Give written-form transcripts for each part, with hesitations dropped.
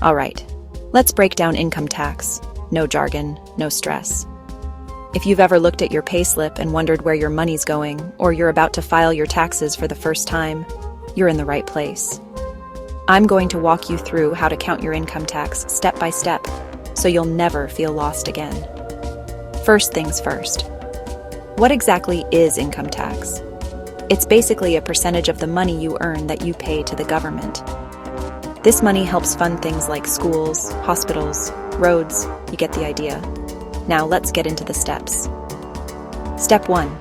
All right, let's break down income tax. No jargon, no stress. If you've ever looked at your payslip and wondered where your money's going, or you're about to file your taxes for the first time, you're in the right place. I'm going to walk you through how to count your income tax step by step, so you'll never feel lost again. First things first. What exactly is income tax? It's basically a percentage of the money you earn that you pay to the government. This money helps fund things like schools, hospitals, roads. You get the idea. Now let's get into the steps. Step 1.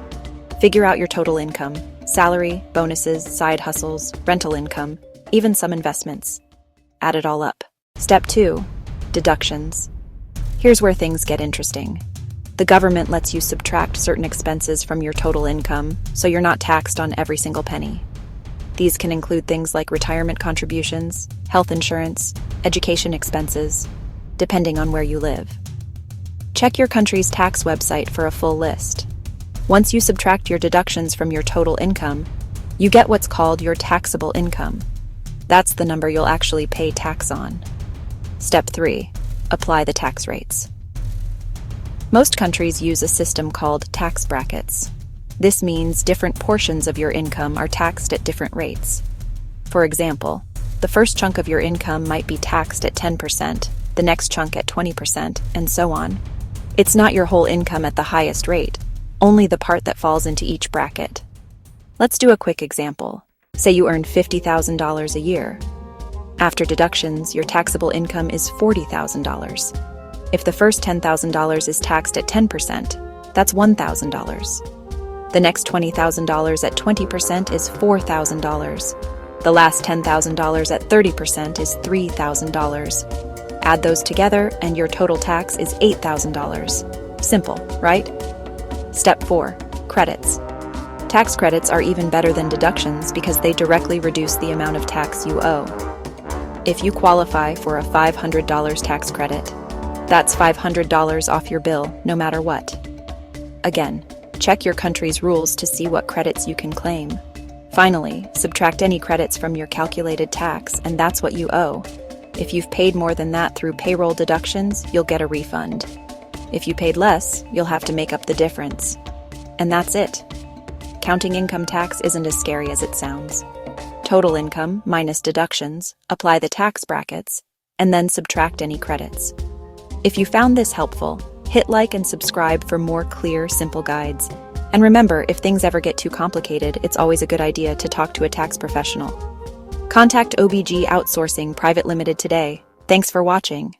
Figure out your total income: salary, bonuses, side hustles, rental income, even some investments. Add it all up. Step 2. Deductions. Here's where things get interesting. The government lets you subtract certain expenses from your total income, so you're not taxed on every single penny. These can include things like retirement contributions, health insurance, education expenses, depending on where you live. Check your country's tax website for a full list. Once you subtract your deductions from your total income, you get what's called your taxable income. That's the number you'll actually pay tax on. Step 3. Apply the tax rates. Most countries use a system called tax brackets. This means different portions of your income are taxed at different rates. For example, the first chunk of your income might be taxed at 10%, the next chunk at 20%, and so on. It's not your whole income at the highest rate, only the part that falls into each bracket. Let's do a quick example. Say you earn $50,000 a year. After deductions, your taxable income is $40,000. If the first $10,000 is taxed at 10%, that's $1,000. The next $20,000 at 20% is $4,000. The last $10,000 at 30% is $3,000. Add those together and your total tax is $8,000. Simple, right? Step 4. Credits. Tax credits are even better than deductions because they directly reduce the amount of tax you owe. If you qualify for a $500 tax credit, that's $500 off your bill, no matter what. Again, check your country's rules to see what credits you can claim. Finally, subtract any credits from your calculated tax, and that's what you owe. If you've paid more than that through payroll deductions, you'll get a refund. If you paid less, you'll have to make up the difference. And that's it. Counting income tax isn't as scary as it sounds. Total income minus deductions, apply the tax brackets, and then subtract any credits. If you found this helpful, hit like and subscribe for more clear, simple guides. And remember, if things ever get too complicated, it's always a good idea to talk to a tax professional. Contact OBG Outsourcing Private Limited today. Thanks for watching.